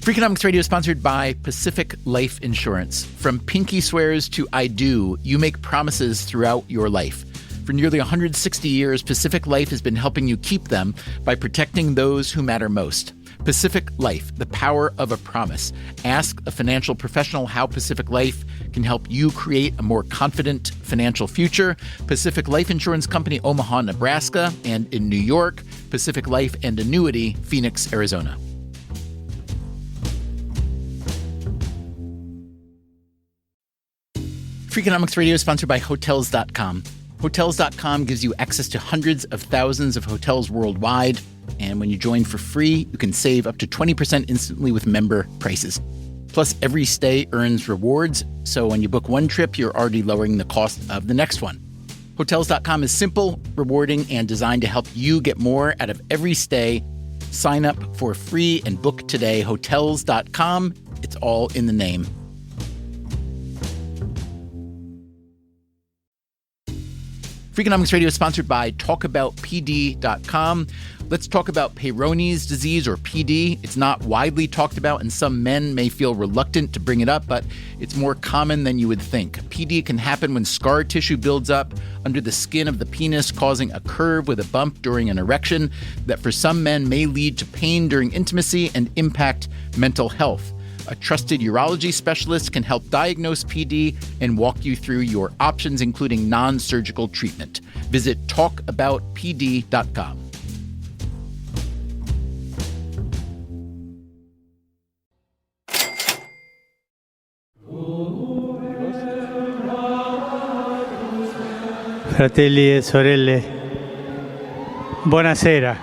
Freakonomics Radio is sponsored by Pacific Life Insurance. From pinky swears to I do, you make promises throughout your life. For nearly 160 years, Pacific Life has been helping you keep them by protecting those who matter most. Pacific Life, the power of a promise. Ask a financial professional how Pacific Life can help you create a more confident financial future. Pacific Life Insurance Company, Omaha, Nebraska, and in New York, Pacific Life and Annuity, Phoenix, Arizona. Freakonomics Radio is sponsored by Hotels.com. Hotels.com gives you access to hundreds of thousands of hotels worldwide. And when you join for free, you can save up to 20% instantly with member prices. Plus, every stay earns rewards. So when you book one trip, you're already lowering the cost of the next one. Hotels.com is simple, rewarding, and designed to help you get more out of every stay. Sign up for free and book today. Hotels.com. It's all in the name. Freakonomics Radio is sponsored by TalkAboutPD.com. Let's talk about Peyronie's disease, or PD. It's not widely talked about, and some men may feel reluctant to bring it up, but it's more common than you would think. PD can happen when scar tissue builds up under the skin of the penis, causing a curve with a bump during an erection that for some men may lead to pain during intimacy and impact mental health. A trusted urology specialist can help diagnose PD and walk you through your options, including non-surgical treatment. Visit talkaboutpd.com. Fratelli e sorelle, buonasera.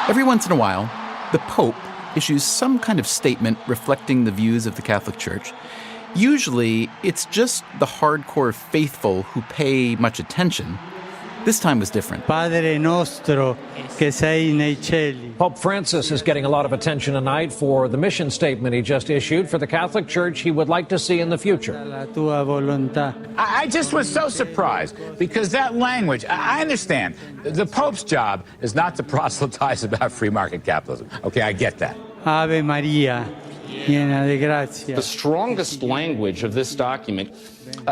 Every once in a while, the Pope issues some kind of statement reflecting the views of the Catholic Church. Usually, it's just the hardcore faithful who pay much attention. This time was different. Padre nostro che sei nei cieli. Pope Francis is getting a lot of attention tonight for the mission statement he just issued for the Catholic Church he would like to see in the future. La tua volontà. I just was so surprised because that language, I understand. The Pope's job is not to proselytize about free market capitalism. Okay, I get that. Ave Maria, piena de gratia. The strongest language of this document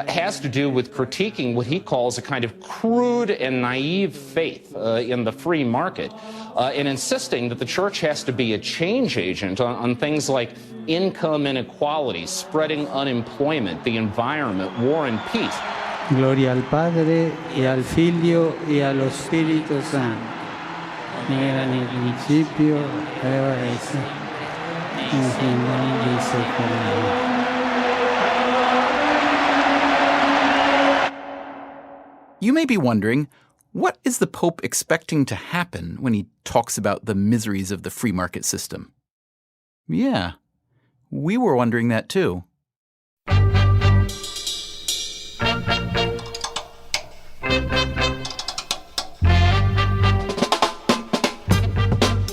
has to do with critiquing what he calls a kind of crude and naive faith in the free market, and insisting that the church has to be a change agent on things like income inequality, spreading unemployment, the environment, war and peace. Gloria al Padre, e al Figlio, e allo Spirito Santo. Era nel principio, e ora e sempre. You may be wondering, what is the Pope expecting to happen when he talks about the miseries of the free market system? Yeah, we were wondering that too.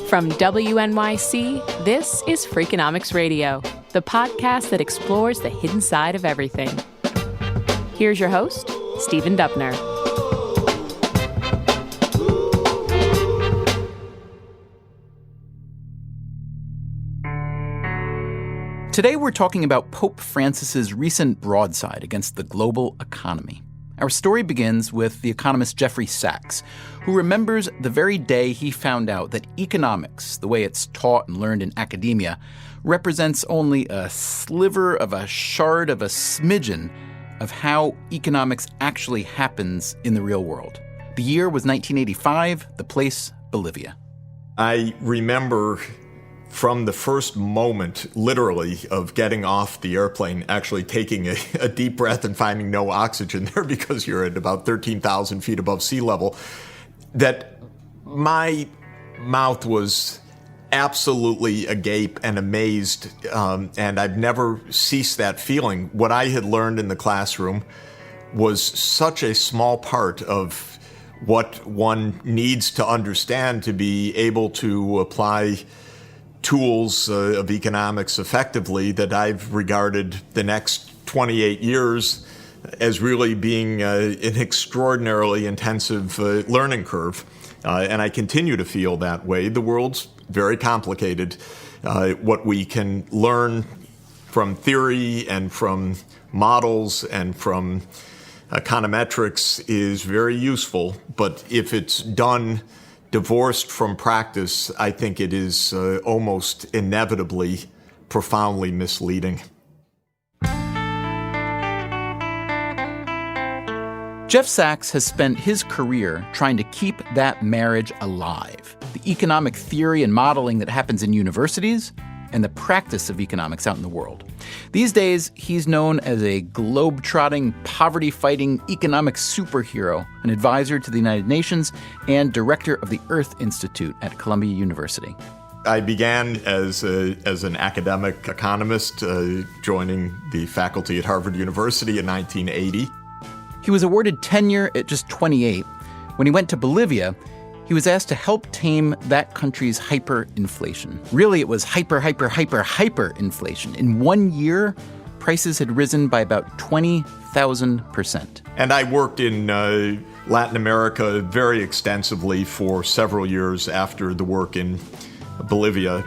From WNYC, this is Freakonomics Radio, the podcast that explores the hidden side of everything. Here's your host, Stephen Dubner. Today we're talking about Pope Francis's recent broadside against the global economy. Our story begins with the economist Jeffrey Sachs, who remembers the very day he found out that economics, the way it's taught and learned in academia, represents only a sliver of a shard of a smidgen of how economics actually happens in the real world. The year was 1985, the place, Bolivia. I remember from the first moment, literally, of getting off the airplane, actually taking a deep breath and finding no oxygen there because you're at about 13,000 feet above sea level, that my mouth was absolutely agape and amazed, and I've never ceased that feeling. What I had learned in the classroom was such a small part of what one needs to understand to be able to apply tools of economics effectively, that I've regarded the next 28 years as really being an extraordinarily intensive learning curve. And I continue to feel that way. The world's very complicated. What we can learn from theory and from models and from econometrics is very useful, but if it's done divorced from practice, I think it is almost inevitably profoundly misleading. Jeff Sachs has spent his career trying to keep that marriage alive. The economic theory and modeling that happens in universities and the practice of economics out in the world. These days, he's known as a globe-trotting, poverty-fighting economic superhero, an advisor to the United Nations, and director of the Earth Institute at Columbia University. I began as an academic economist, joining the faculty at Harvard University in 1980. He was awarded tenure at just 28. When he went to Bolivia, he was asked to help tame that country's hyperinflation. Really, it was hyperinflation. In 1 year, prices had risen by about 20,000%. And I worked in Latin America very extensively for several years after the work in Bolivia.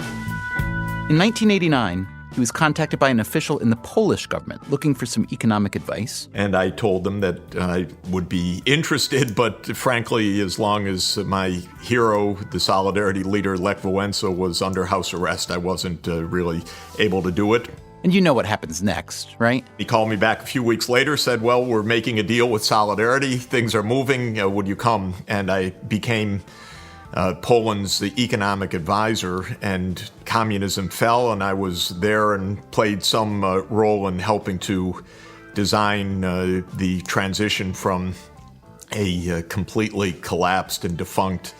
In 1989, he was contacted by an official in the Polish government looking for some economic advice. And I told them that I would be interested, but frankly, as long as my hero, the Solidarity leader, Lech Wałęsa, was under house arrest, I wasn't really able to do it. And you know what happens next, right? He called me back a few weeks later, said, well, we're making a deal with Solidarity. Things are moving. Would you come? And I became Poland's economic advisor, and communism fell, and I was there and played some role in helping to design the transition from a completely collapsed and defunct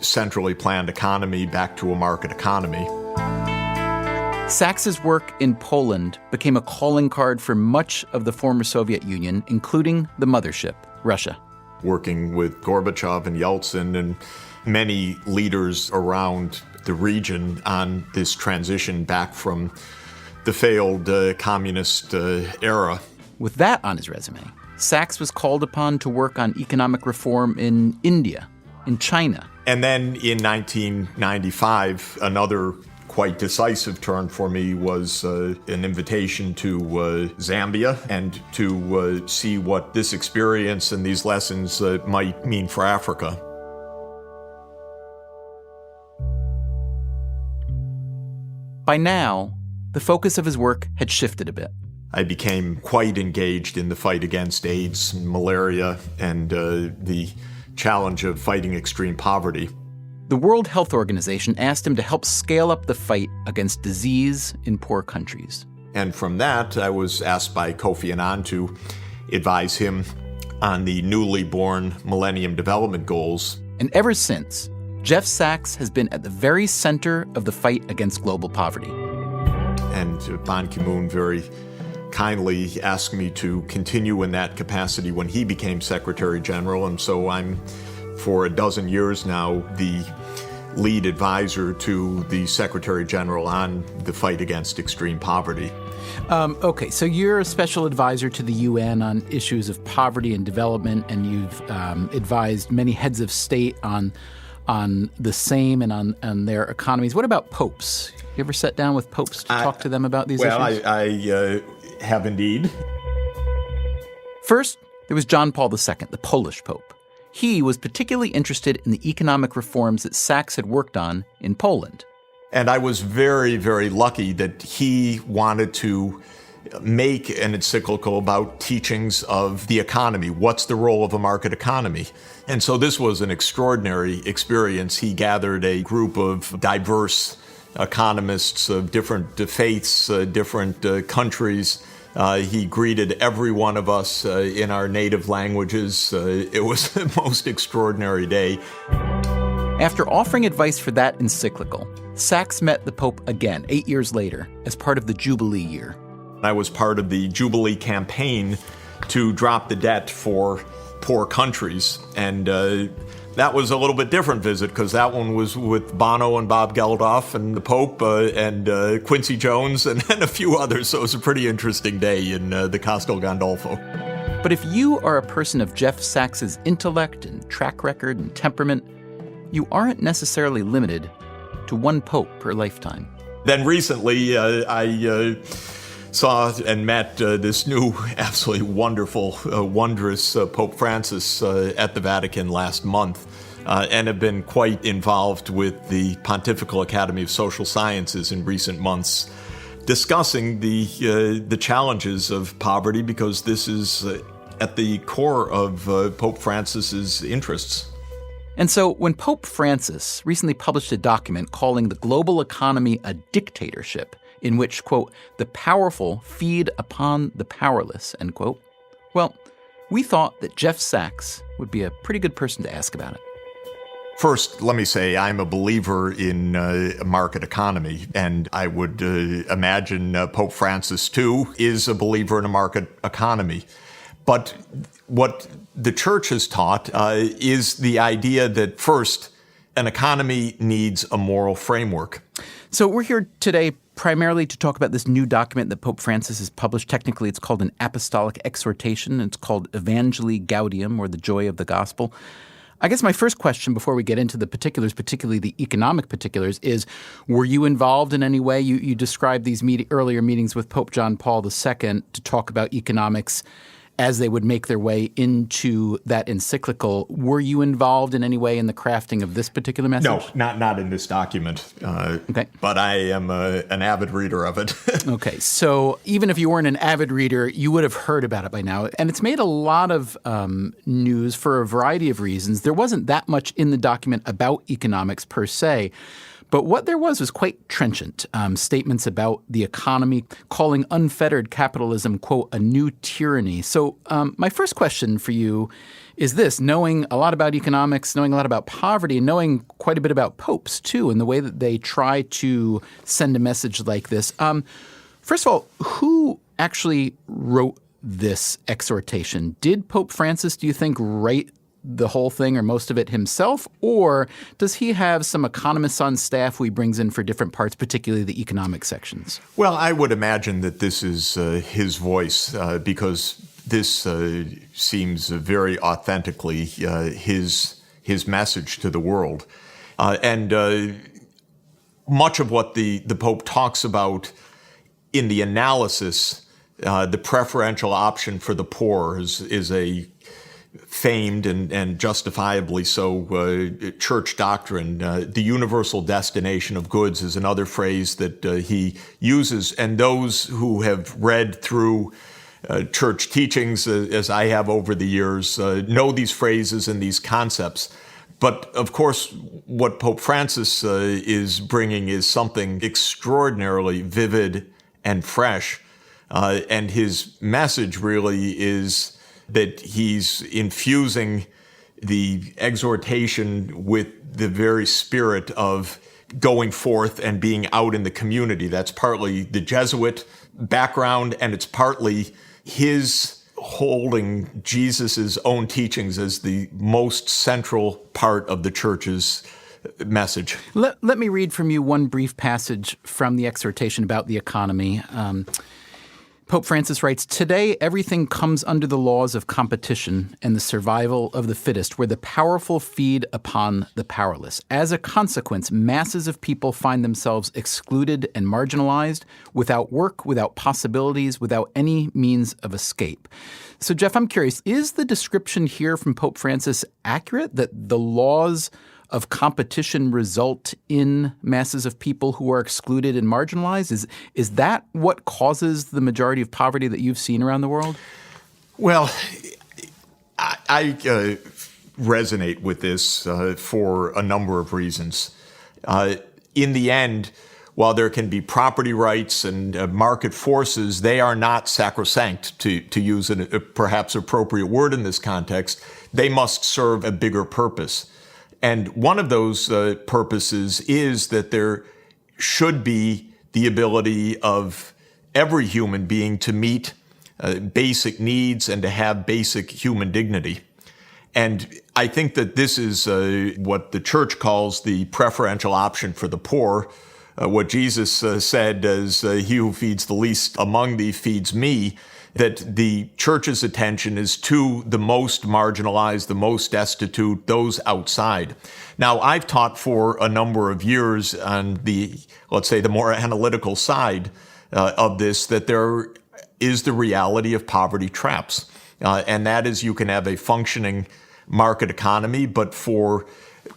centrally planned economy back to a market economy. Sachs's work in Poland became a calling card for much of the former Soviet Union, including the mothership, Russia. Working with Gorbachev and Yeltsin and many leaders around the region on this transition back from the failed communist era. With that on his resume, Sachs was called upon to work on economic reform in India, in China. And then in 1995, another quite decisive turn for me was an invitation to Zambia and to see what this experience and these lessons might mean for Africa. By now, the focus of his work had shifted a bit. I became quite engaged in the fight against AIDS and malaria and the challenge of fighting extreme poverty. The World Health Organization asked him to help scale up the fight against disease in poor countries. And from that, I was asked by Kofi Annan to advise him on the newly born Millennium Development Goals. And ever since, Jeff Sachs has been at the very center of the fight against global poverty. And Ban Ki-moon very kindly asked me to continue in that capacity when he became Secretary General. And so I'm, for a dozen years now, the lead advisor to the Secretary General on the fight against extreme poverty. Okay, so you're a special advisor to the UN on issues of poverty and development, and you've advised many heads of state on the same and on their economies. What about popes? You ever sat down with popes to talk to them about these issues? Well, I have indeed. First, there was John Paul II, the Polish pope. He was particularly interested in the economic reforms that Sachs had worked on in Poland. And I was very, very lucky that he wanted to make an encyclical about teachings of the economy. What's the role of a market economy? And so this was an extraordinary experience. He gathered a group of diverse economists of different faiths, different countries. He greeted every one of us in our native languages. It was the most extraordinary day. After offering advice for that encyclical, Sachs met the Pope again 8 years later as part of the Jubilee year. I was part of the Jubilee campaign to drop the debt for poor countries. And that was a little bit different visit because that one was with Bono and Bob Geldof and the Pope and Quincy Jones and a few others. So it was a pretty interesting day in the Castel Gandolfo. But if you are a person of Jeff Sachs's intellect and track record and temperament, you aren't necessarily limited to one pope per lifetime. Then recently, I saw and met this new, absolutely wonderful, wondrous Pope Francis at the Vatican last month, and have been quite involved with the Pontiff-icating Academy of Social Sciences in recent months, discussing the challenges of poverty, because this is at the core of Pope Francis's interests. And so when Pope Francis recently published a document calling the global economy a dictatorship, in which, quote, the powerful feed upon the powerless, end quote, well, we thought that Jeff Sachs would be a pretty good person to ask about it. First, let me say I'm a believer in a market economy, and I would imagine Pope Francis, too, is a believer in a market economy. But what the Church has taught is the idea that, first, an economy needs a moral framework. So we're here today primarily to talk about this new document that Pope Francis has published. Technically, it's called an apostolic exhortation. It's called Evangelii Gaudium, or the Joy of the Gospel. I guess my first question before we get into the particulars, particularly the economic particulars, is were you involved in any way? You described these earlier meetings with Pope John Paul II to talk about economics as they would make their way into that encyclical. Were you involved in any way in the crafting of this particular message? No, not in this document. Okay. But I am an avid reader of it. Okay. So even if you weren't an avid reader, you would have heard about it by now. And it's made a lot of news for a variety of reasons. There wasn't that much in the document about economics per se. But what there was quite trenchant. Statements about the economy, calling unfettered capitalism, quote, a new tyranny. So my first question for you is this: knowing a lot about economics, knowing a lot about poverty, and knowing quite a bit about popes, too, and the way that they try to send a message like this. First of all, who actually wrote this exhortation? Did Pope Francis, do you think, write the whole thing or most of it himself, or does he have some economists on staff who he brings in for different parts, particularly the economic sections? Well, I would imagine that this is his voice because this seems very authentically his message to the world. And much of what the Pope talks about in the analysis, the preferential option for the poor is a famed and justifiably so church doctrine. The universal destination of goods is another phrase that he uses. And those who have read through church teachings, as I have over the years, know these phrases and these concepts. But of course, what Pope Francis is bringing is something extraordinarily vivid and fresh. And his message really is that he's infusing the exhortation with the very spirit of going forth and being out in the community. That's partly the Jesuit background, and it's partly his holding Jesus's own teachings as the most central part of the church's message. Let me read from you one brief passage from the exhortation about the economy. Pope Francis writes, "Today, everything comes under the laws of competition and the survival of the fittest, where the powerful feed upon the powerless. As a consequence, masses of people find themselves excluded and marginalized, without work, without possibilities, without any means of escape." So, Jeff, I'm curious, is the description here from Pope Francis accurate, that the laws of competition result in masses of people who are excluded and marginalized? Is that what causes the majority of poverty that you've seen around the world? Well, I resonate with this for a number of reasons. In the end, while there can be property rights and market forces, they are not sacrosanct, to use a perhaps appropriate word in this context. They must serve a bigger purpose. And one of those purposes is that there should be the ability of every human being to meet basic needs and to have basic human dignity. And I think that this is what the church calls the preferential option for the poor. What Jesus said as he who feeds the least among thee feeds me. that the church's attention is to the most marginalized, the most destitute, those outside. Now, I've taught for a number of years on the, let's say, the more analytical side of this, that there is the reality of poverty traps. And that is, you can have a functioning market economy, but for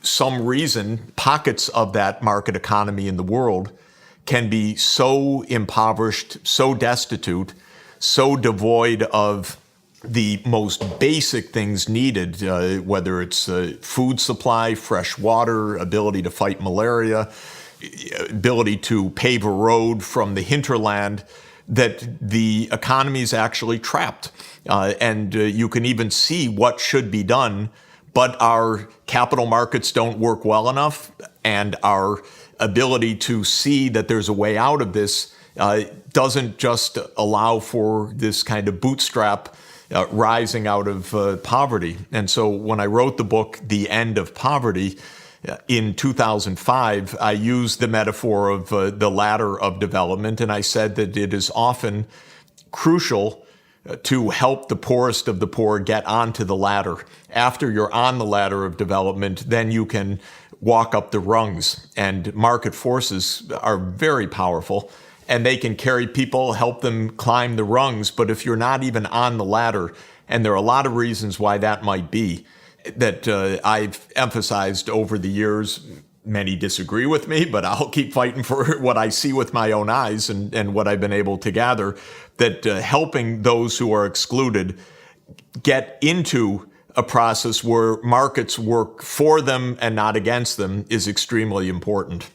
some reason, pockets of that market economy in the world can be so impoverished, so destitute, so devoid of the most basic things needed, whether it's food supply, fresh water, ability to fight malaria, ability to pave a road from the hinterland, that the economy is actually trapped. And you can even see what should be done, but our capital markets don't work well enough, and our ability to see that there's a way out of this doesn't just allow for this kind of bootstrap rising out of poverty. And so when I wrote the book, The End of Poverty, in 2005, I used the metaphor of the ladder of development, and I said that it is often crucial to help the poorest of the poor get onto the ladder. After you're on the ladder of development, then you can walk up the rungs. And market forces are very powerful, and they can carry people, help them climb the rungs. But if you're not even on the ladder, and there are a lot of reasons why that might be, that I've emphasized over the years. Many disagree with me, but I'll keep fighting for what I see with my own eyes and what I've been able to gather, that helping those who are excluded get into a process where markets work for them and not against them is extremely important.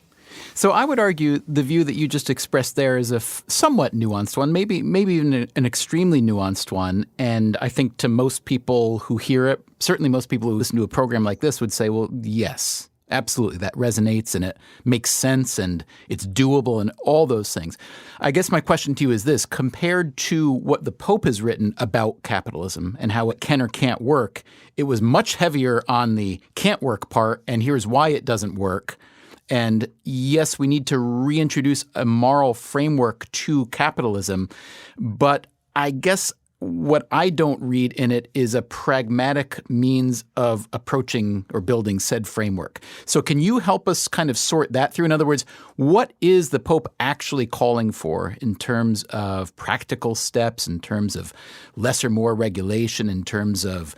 So I would argue the view that you just expressed there is a somewhat nuanced one, maybe even an extremely nuanced one. And I think to most people who hear it, certainly most people who listen to a program like this would say, well, yes, absolutely, that resonates and it makes sense and it's doable and all those things. I guess my question to you is this: compared to what the Pope has written about capitalism and how it can or can't work, it was much heavier on the can't work part, and here's why it doesn't work. And yes, we need to reintroduce a moral framework to capitalism. But I guess what I don't read in it is a pragmatic means of approaching or building said framework. So can you help us kind of sort that through? In other words, what is the Pope actually calling for in terms of practical steps, in terms of less or more regulation, in terms of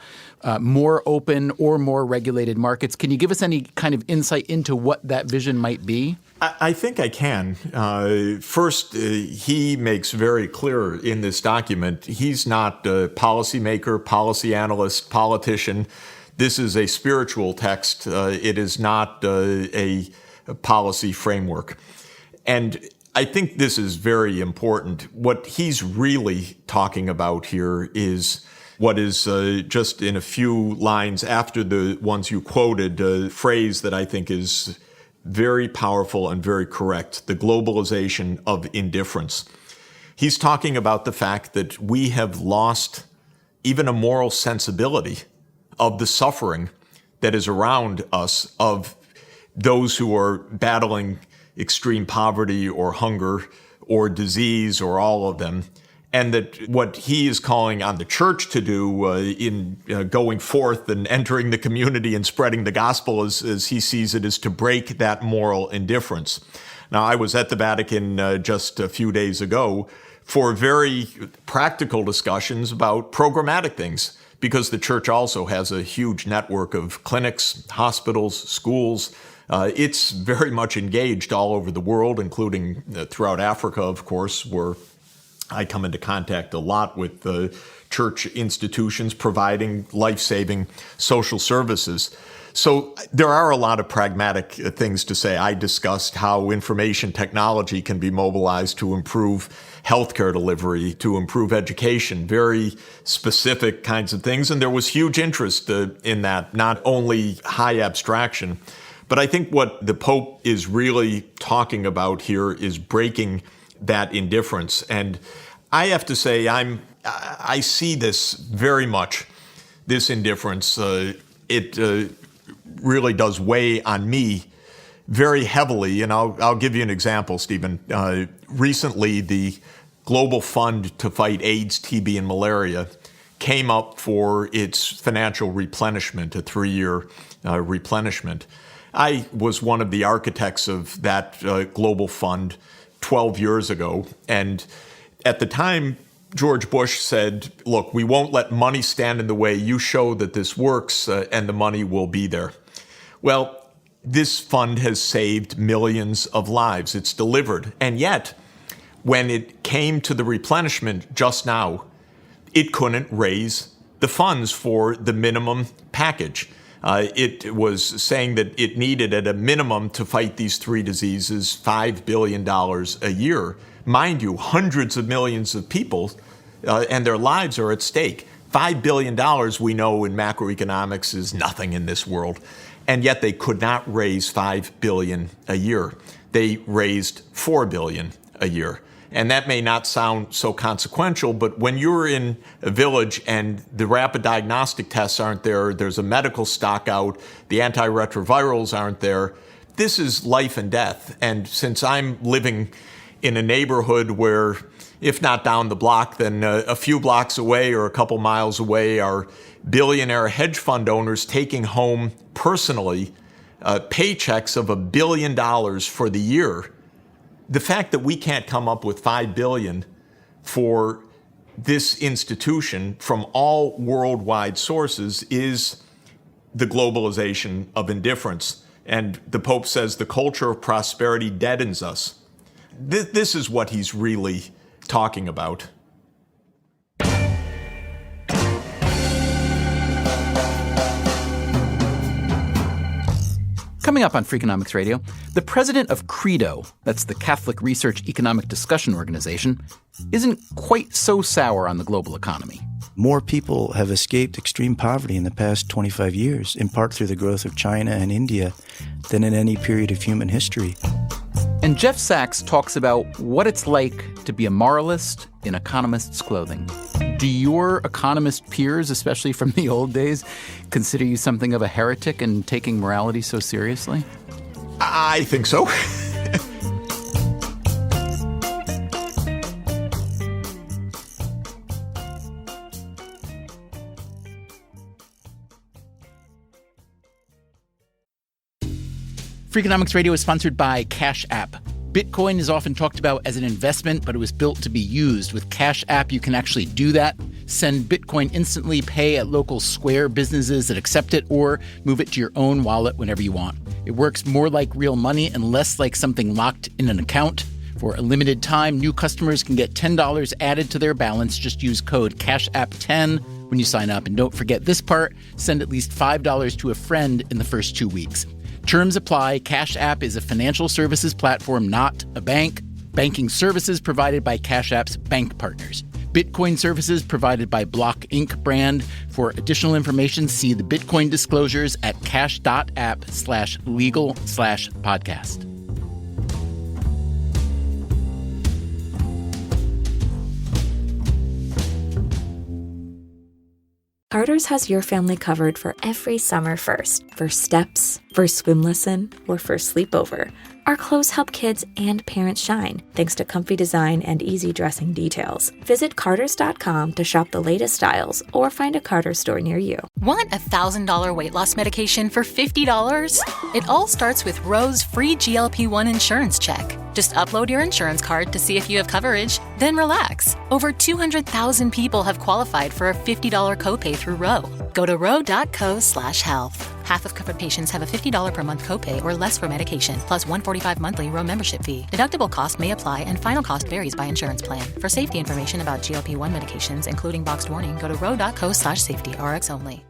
more open or more regulated markets? Can you give us any kind of insight into what that vision might be? I think I can. First, he makes very clear in this document, he's not a policymaker, policy analyst, politician. This is a spiritual text. It is not a policy framework. And I think this is very important. What he's really talking about here is what is just in a few lines after the ones you quoted, a phrase that I think is very powerful and very correct: the globalization of indifference. He's talking about the fact that we have lost even a moral sensibility of the suffering that is around us, of those who are battling extreme poverty or hunger or disease or all of them. And that what he is calling on the church to do in going forth and entering the community and spreading the gospel, as he sees it, is to break that moral indifference. Now, I was at the Vatican just a few days ago for very practical discussions about programmatic things, because the church also has a huge network of clinics, hospitals, schools. It's very much engaged all over the world, including throughout Africa, of course, where I come into contact a lot with church institutions providing life-saving social services. So there are a lot of pragmatic things to say. I discussed how information technology can be mobilized to improve healthcare delivery, to improve education, very specific kinds of things. And there was huge interest in that, not only high abstraction. But I think what the Pope is really talking about here is breaking that indifference. And I have to say, I see this very much, this indifference. It really does weigh on me very heavily. And I'll give you an example, Stephen. Recently, the global fund to fight AIDS, TB, and malaria came up for its financial replenishment, a 3-year replenishment. I was one of the architects of that global fund 12 years ago. And at the time, George Bush said, look, we won't let money stand in the way. You show that this works and the money will be there. Well, this fund has saved millions of lives. It's delivered. And yet, when it came to the replenishment just now, it couldn't raise the funds for the minimum package. It was saying that it needed at a minimum to fight these 3 diseases $5 billion a year. Mind you, hundreds of millions of people and their lives are at stake. $5 billion we know in macroeconomics is nothing in this world. And yet they could not raise $5 billion a year. They raised $4 billion a year. And that may not sound so consequential, but when you're in a village and the rapid diagnostic tests aren't there, there's a medical stock out, the antiretrovirals aren't there, this is life and death. And since I'm living in a neighborhood where, if not down the block, then a few blocks away or a couple miles away are billionaire hedge fund owners taking home personally paychecks of $1 billion for the year, the fact that we can't come up with $5 billion for this institution from all worldwide sources is the globalization of indifference. And the Pope says the culture of prosperity deadens us. This is what he's really talking about. Coming up on Freakonomics Radio, the president of CREDO, that's the Catholic Research Economic Discussion Organization, isn't quite so sour on the global economy. More people have escaped extreme poverty in the past 25 years, in part through the growth of China and India, than in any period of human history. And Jeff Sachs talks about what it's like to be a moralist in economist's clothing. Do your economist peers, especially from the old days, consider you something of a heretic and taking morality so seriously? I think so. Freakonomics Radio is sponsored by Cash App. Bitcoin is often talked about as an investment, but it was built to be used. With Cash App, you can actually do that. Send Bitcoin instantly, pay at local Square businesses that accept it, or move it to your own wallet whenever you want. It works more like real money and less like something locked in an account. For a limited time, new customers can get $10 added to their balance. Just use code CASHAPP10 when you sign up. And don't forget this part, send at least $5 to a friend in the first 2 weeks. Terms apply. Cash App is a financial services platform, not a bank. Banking services provided by Cash App's bank partners. Bitcoin services provided by Block Inc. brand. For additional information, see the Bitcoin disclosures at cash.app/legal/podcast. Carter's has your family covered for every summer first steps, first swim lesson, or first sleepover. Our clothes help kids and parents shine, thanks to comfy design and easy dressing details. Visit Carters.com to shop the latest styles or find a Carter's store near you. Want a $1,000 weight loss medication for $50? It all starts with Roe's free GLP-1 insurance check. Just upload your insurance card to see if you have coverage, then relax. Over 200,000 people have qualified for a $50 copay through Roe. Go to roe.co/health. Half of covered patients have a $50 per month copay or less for medication, plus $145 monthly Roe membership fee. Deductible cost may apply and final cost varies by insurance plan. For safety information about GLP-1 medications, including boxed warning, go to roe.co/safety, RX only.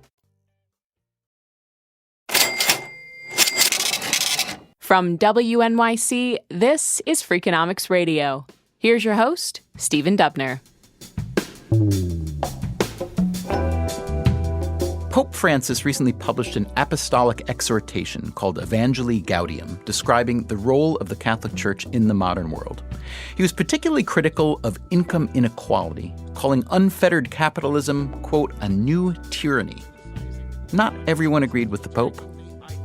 From WNYC, this is Freakonomics Radio. Here's your host, Stephen Dubner. Pope Francis recently published an apostolic exhortation called Evangelii Gaudium, describing the role of the Catholic Church in the modern world. He was particularly critical of income inequality, calling unfettered capitalism, quote, a new tyranny. Not everyone agreed with the Pope.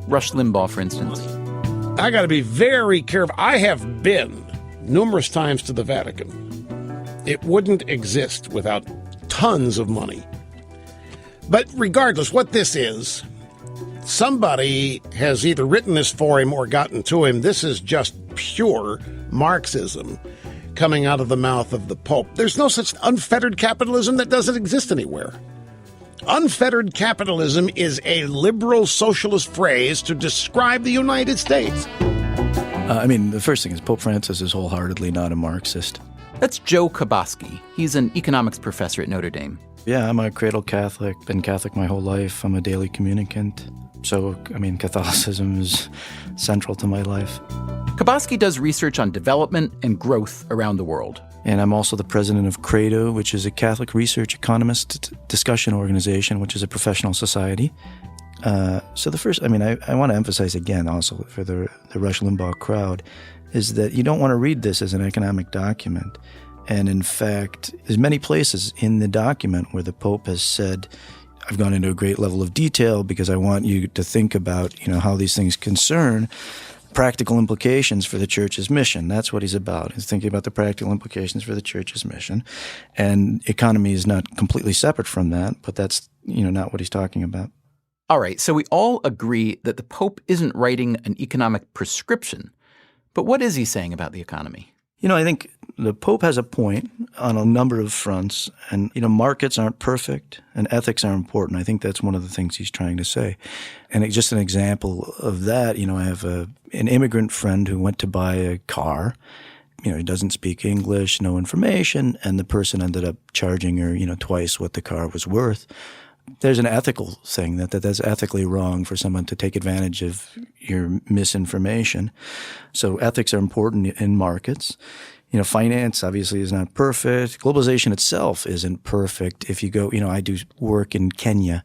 Rush Limbaugh, for instance. I got to be very careful. I have been numerous times to the Vatican. It wouldn't exist without tons of money. But regardless what this is, somebody has either written this for him or gotten to him. This is just pure Marxism coming out of the mouth of the Pope. There's no such unfettered capitalism. That doesn't exist anywhere. Unfettered capitalism is a liberal socialist phrase to describe the United States. The first thing is Pope Francis is wholeheartedly not a Marxist. That's Joe Koboski. He's an economics professor at Notre Dame. Yeah, I'm a cradle Catholic, been Catholic my whole life. I'm a daily communicant. So, Catholicism is central to my life. Koboski does research on development and growth around the world. And I'm also the president of CREDO, which is a Catholic research economist discussion organization, which is a professional society. So the first, I want to emphasize again also for the Rush Limbaugh crowd, is that you don't want to read this as an economic document. And in fact, there's many places in the document where the Pope has said, I've gone into a great level of detail because I want you to think about, how these things concern practical implications for the church's mission. That's what he's about. He's thinking about the practical implications for the church's mission. And economy is not completely separate from that, but that's, not what he's talking about. All right, so we all agree that the Pope isn't writing an economic prescription. But what is he saying about the economy? I think the Pope has a point on a number of fronts. And, markets aren't perfect and ethics are important. I think that's one of the things he's trying to say. And just an example of that, I have an immigrant friend who went to buy a car. He doesn't speak English, no information, and the person ended up charging her, twice what the car was worth. There's an ethical thing that's ethically wrong for someone to take advantage of your misinformation. So ethics are important in markets. Finance obviously is not perfect. Globalization itself isn't perfect. If you go, I do work in Kenya.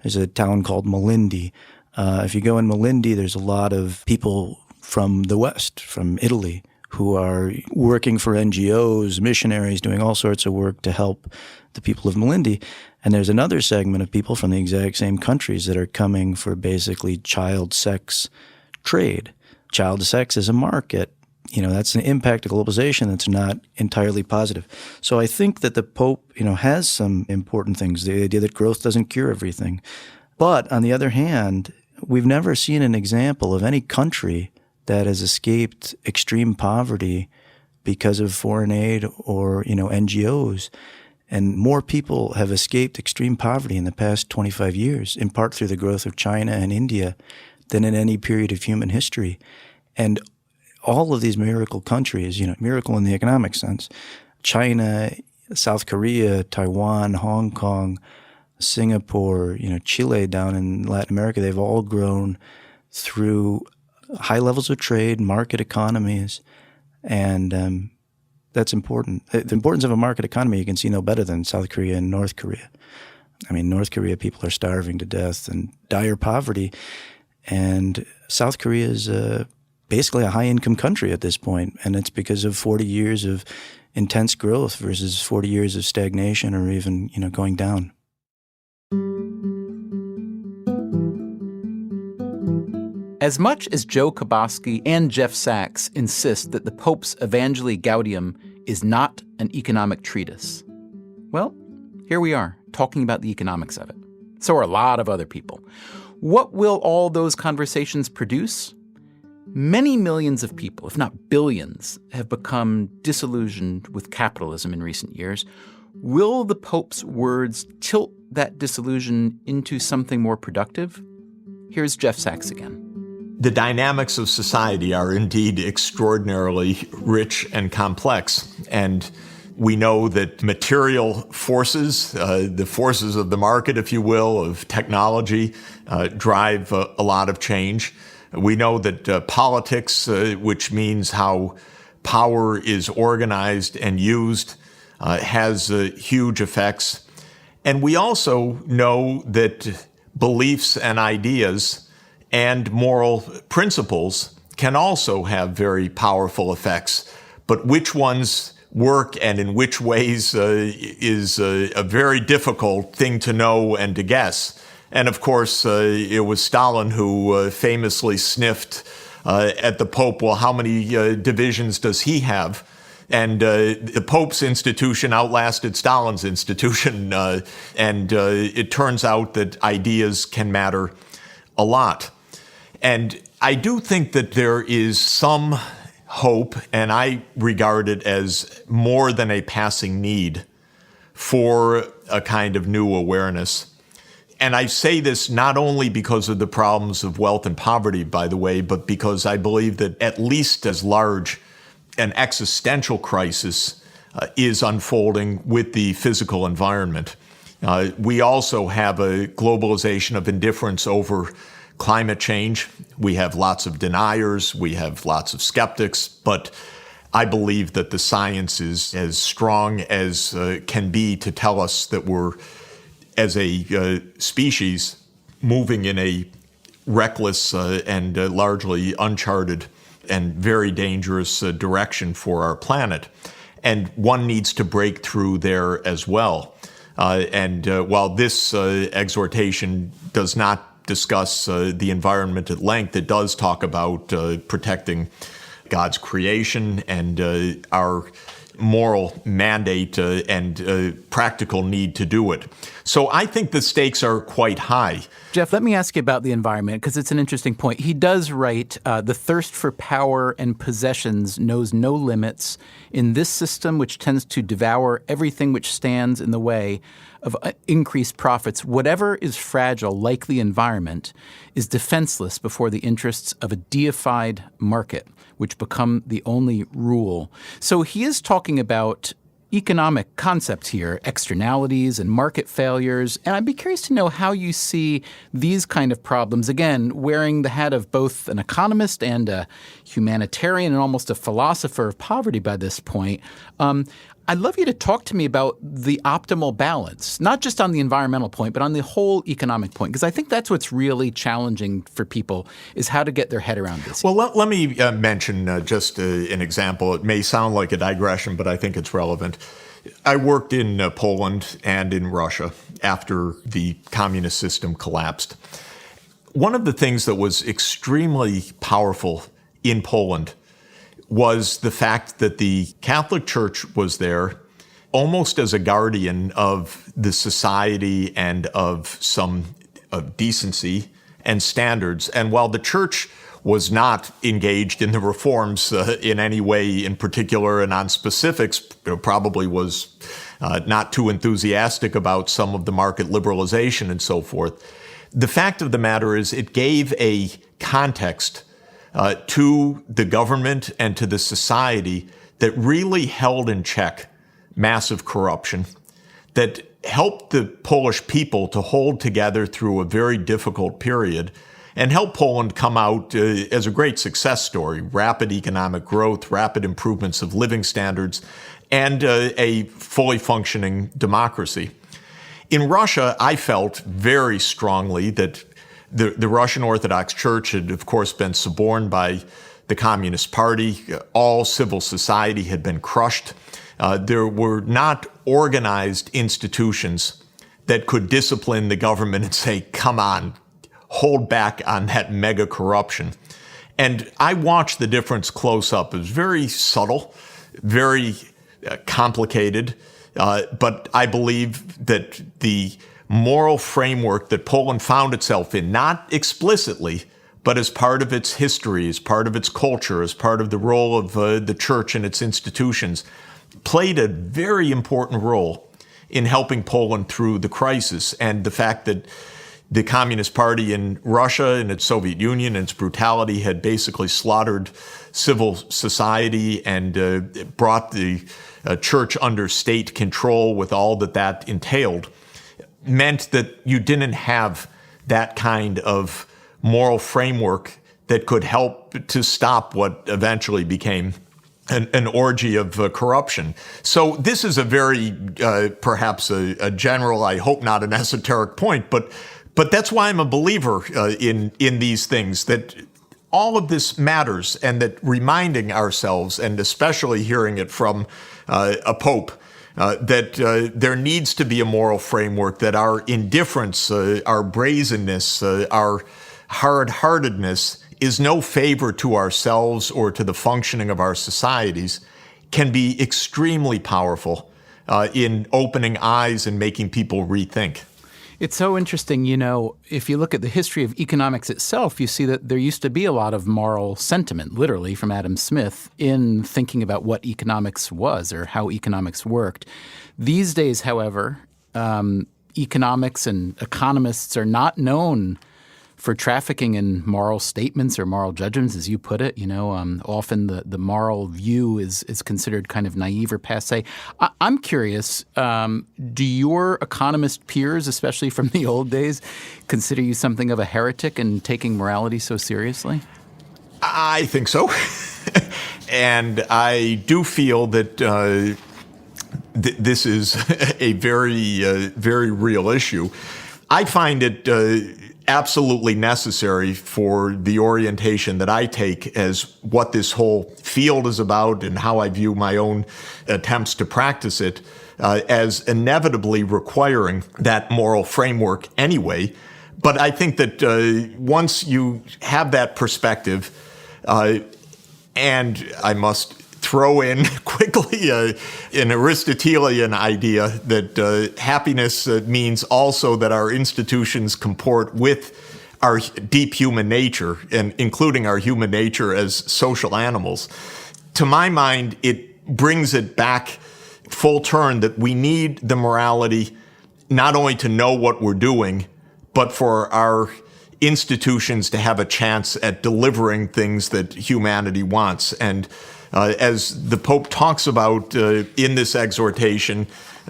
There's a town called Malindi. If you go in Malindi, there's a lot of people from the West, from Italy, who are working for NGOs, missionaries, doing all sorts of work to help the people of Malindi. And there's another segment of people from the exact same countries that are coming for basically child sex trade. Child sex is a market. That's an impact of globalization that's not entirely positive. So I think that the Pope, has some important things. The idea that growth doesn't cure everything. But on the other hand, we've never seen an example of any country that has escaped extreme poverty because of foreign aid or, NGOs. And more people have escaped extreme poverty in the past 25 years, in part through the growth of China and India, than in any period of human history. And all of these miracle countries, miracle in the economic sense, China, South Korea, Taiwan, Hong Kong, Singapore, Chile down in Latin America, they've all grown through high levels of trade, market economies, and that's important. The importance of a market economy you can see no better than South Korea and North Korea. North Korea, people are starving to death and dire poverty, and South Korea is basically a high-income country at this point, and it's because of 40 years of intense growth versus 40 years of stagnation or even, going down. As much as Joe Koboski and Jeff Sachs insist that the Pope's Evangelii Gaudium is not an economic treatise, well, here we are, talking about the economics of it. So are a lot of other people. What will all those conversations produce? Many millions of people, if not billions, have become disillusioned with capitalism in recent years. Will the Pope's words tilt that disillusion into something more productive? Here's Jeff Sachs again. The dynamics of society are indeed extraordinarily rich and complex. And we know that material forces, the forces of the market, if you will, of technology, drive a lot of change. We know that politics, which means how power is organized and used, has huge effects. And we also know that beliefs and ideas and moral principles can also have very powerful effects. But which ones work and in which ways is a very difficult thing to know and to guess. And of course, it was Stalin who famously sniffed at the Pope, well, how many divisions does he have? And the Pope's institution outlasted Stalin's institution, and it turns out that ideas can matter a lot. And I do think that there is some hope, and I regard it as more than a passing need for a kind of new awareness. And I say this not only because of the problems of wealth and poverty, by the way, but because I believe that at least as large an existential crisis is unfolding with the physical environment. We also have a globalization of indifference over climate change. We have lots of deniers, we have lots of skeptics, but I believe that the science is as strong as can be to tell us that we're, as a species, moving in a reckless and largely uncharted and very dangerous direction for our planet. And one needs to break through there as well. While this exhortation does not discuss the environment at length, it does talk about protecting God's creation and our moral mandate and practical need to do it. So I think the stakes are quite high. Jeff, let me ask you about the environment, because it's an interesting point. He does write, the thirst for power and possessions knows no limits. In this system, which tends to devour everything which stands in the way of increased profits, whatever is fragile, like the environment, is defenseless before the interests of a deified market, which become the only rule. So he is talking about economic concepts here, externalities and market failures. And I'd be curious to know how you see these kind of problems, again, wearing the hat of both an economist and a humanitarian and almost a philosopher of poverty by this point. I'd love you to talk to me about the optimal balance, not just on the environmental point, but on the whole economic point, because I think that's what's really challenging for people, is how to get their head around this. Well, let me mention just an example. It may sound like a digression, but I think it's relevant. I worked in Poland and in Russia after the communist system collapsed. One of the things that was extremely powerful in Poland was the fact that the Catholic Church was there almost as a guardian of the society and of decency and standards. And while the Church was not engaged in the reforms in any way in particular and on specifics, probably was not too enthusiastic about some of the market liberalization and so forth, the fact of the matter is it gave a context to the government and to the society that really held in check massive corruption, that helped the Polish people to hold together through a very difficult period, and helped Poland come out as a great success story: rapid economic growth, rapid improvements of living standards, and a fully functioning democracy. In Russia, I felt very strongly that the Russian Orthodox Church had, of course, been suborned by the Communist Party. All civil society had been crushed. There were not organized institutions that could discipline the government and say, come on, hold back on that mega corruption. And I watched the difference close up. It was very subtle, very complicated, but I believe that the moral framework that Poland found itself in, not explicitly, but as part of its history, as part of its culture, as part of the role of the church and its institutions, played a very important role in helping Poland through the crisis. And the fact that the Communist Party in Russia and its Soviet Union and its brutality had basically slaughtered civil society and brought the church under state control with all that entailed, meant that you didn't have that kind of moral framework that could help to stop what eventually became an orgy of corruption. So this is a very, perhaps a general, I hope not an esoteric point, but that's why I'm a believer in these things, that all of this matters, and that reminding ourselves, and especially hearing it from a pope, that there needs to be a moral framework, that our indifference, our brazenness, our hard-heartedness is no favor to ourselves or to the functioning of our societies. can be extremely powerful in opening eyes and making people rethink. It's so interesting, if you look at the history of economics itself, you see that there used to be a lot of moral sentiment, literally from Adam Smith, in thinking about what economics was or how economics worked. These days, however, economics and economists are not known for trafficking in moral statements or moral judgments, as you put it. Often the moral view is considered kind of naive or passé. I'm curious, do your economist peers, especially from the old days, consider you something of a heretic in taking morality so seriously? I think so. And I do feel that this is a very, very real issue. I find it absolutely necessary for the orientation that I take as what this whole field is about and how I view my own attempts to practice it as inevitably requiring that moral framework anyway. But I think that once you have that perspective, and I must throw in quickly an Aristotelian idea that happiness means also that our institutions comport with our deep human nature, and including our human nature as social animals. To my mind, it brings it back full turn that we need the morality not only to know what we're doing, but for our institutions to have a chance at delivering things that humanity wants. And as the Pope talks about in this exhortation,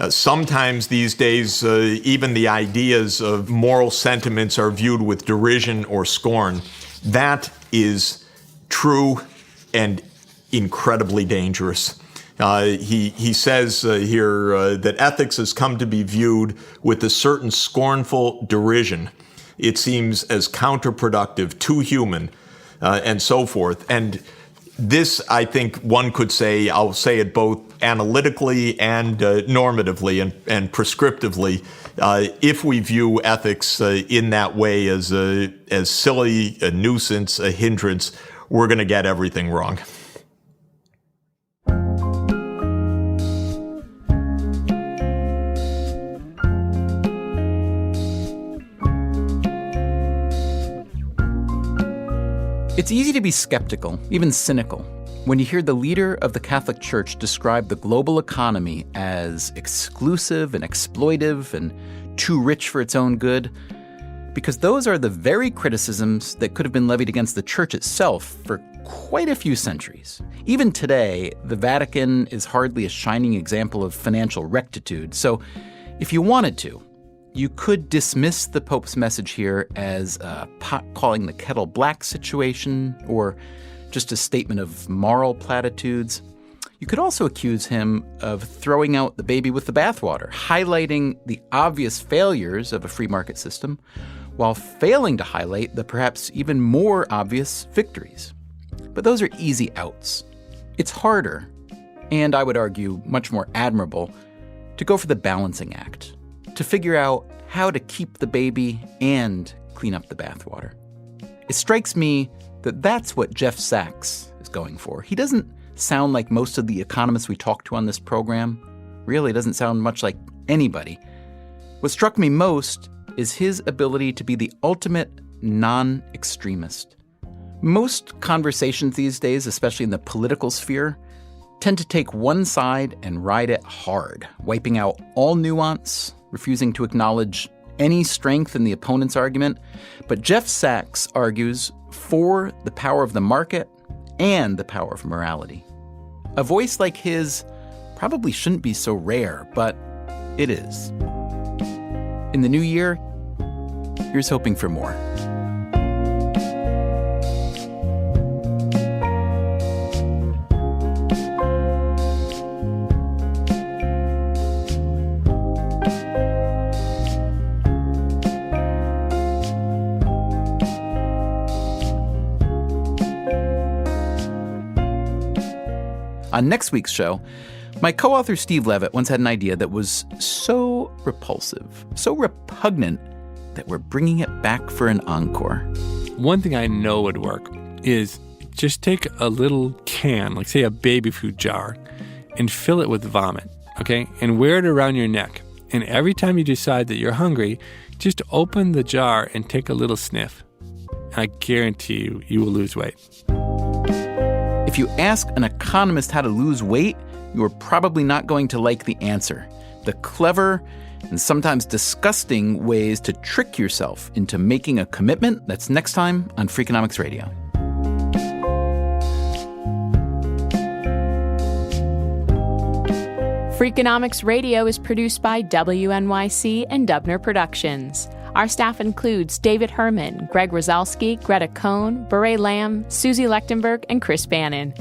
sometimes these days even the ideas of moral sentiments are viewed with derision or scorn. That is true and incredibly dangerous. He says here that ethics has come to be viewed with a certain scornful derision. It seems as counterproductive, too human, and so forth. And this, I think one could say, I'll say it both analytically and normatively and prescriptively, if we view ethics in that way as silly, a nuisance, a hindrance, we're going to get everything wrong. It's easy to be skeptical, even cynical, when you hear the leader of the Catholic Church describe the global economy as exclusive and exploitive and too rich for its own good, because those are the very criticisms that could have been levied against the Church itself for quite a few centuries. Even today, the Vatican is hardly a shining example of financial rectitude, so if you wanted to, you could dismiss the Pope's message here as a pot calling the kettle black situation or just a statement of moral platitudes. You could also accuse him of throwing out the baby with the bathwater, highlighting the obvious failures of a free market system while failing to highlight the perhaps even more obvious victories. But those are easy outs. It's harder, and I would argue much more admirable, to go for the balancing act, to figure out how to keep the baby and clean up the bathwater. It strikes me that that's what Jeff Sachs is going for. He doesn't sound like most of the economists we talk to on this program. Really doesn't sound much like anybody. What struck me most is his ability to be the ultimate non-extremist. Most conversations these days, especially in the political sphere, tend to take one side and ride it hard, wiping out all nuance, refusing to acknowledge any strength in the opponent's argument. But Jeff Sachs argues for the power of the market and the power of morality. A voice like his probably shouldn't be so rare, but it is. In the new year, here's hoping for more. On next week's show, my co-author Steve Levitt once had an idea that was so repulsive, so repugnant, that we're bringing it back for an encore. One thing I know would work is just take a little can, like say a baby food jar, and fill it with vomit, okay? And wear it around your neck. And every time you decide that you're hungry, just open the jar and take a little sniff. And I guarantee you, you will lose weight. If you ask an economist how to lose weight, you are probably not going to like the answer. The clever and sometimes disgusting ways to trick yourself into making a commitment. That's next time on Freakonomics Radio. Freakonomics Radio is produced by WNYC and Dubner Productions. Our staff includes David Herman, Greg Rosalski, Greta Cohn, Beret Lamb, Susie Lechtenberg, and Chris Bannon.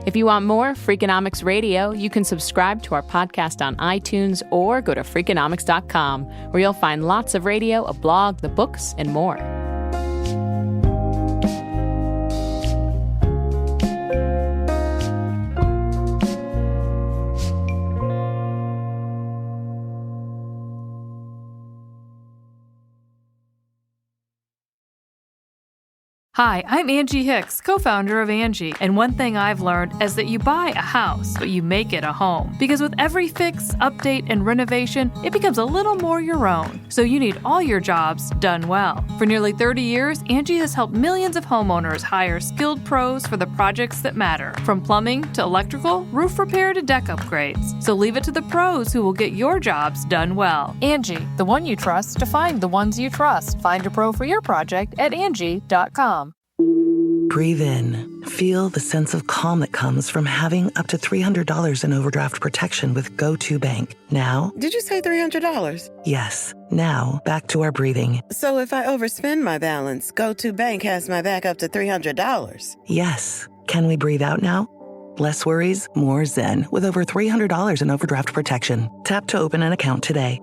If you want more Freakonomics Radio, you can subscribe to our podcast on iTunes or go to Freakonomics.com, where you'll find lots of radio, a blog, the books, and more. Hi, I'm Angie Hicks, co-founder of Angie, and one thing I've learned is that you buy a house, but you make it a home. Because with every fix, update, and renovation, it becomes a little more your own. So you need all your jobs done well. For nearly 30 years, Angie has helped millions of homeowners hire skilled pros for the projects that matter. From plumbing to electrical, roof repair to deck upgrades. So leave it to the pros who will get your jobs done well. Angie, the one you trust to find the ones you trust. Find a pro for your project at Angie.com. Breathe in. Feel the sense of calm that comes from having up to $300 in overdraft protection with GoToBank. Now... Did you say $300? Yes. Now, back to our breathing. So if I overspend my balance, GoToBank has my back up to $300? Yes. Can we breathe out now? Less worries, more zen, with over $300 in overdraft protection. Tap to open an account today.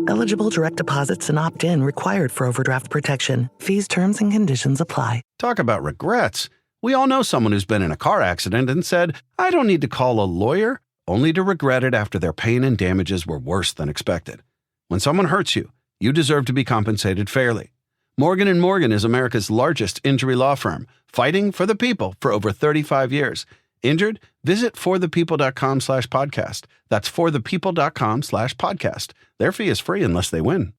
Eligible direct deposits and opt-in required for overdraft protection. Fees, terms, and conditions apply. Talk about regrets. We all know someone who's been in a car accident and said, I don't need to call a lawyer, only to regret it after their pain and damages were worse than expected. When someone hurts you, you deserve to be compensated fairly. Morgan & Morgan is America's largest injury law firm, fighting for the people for over 35 years. Injured? Visit forthepeople.com/podcast. That's forthepeople.com/podcast. Their fee is free unless they win.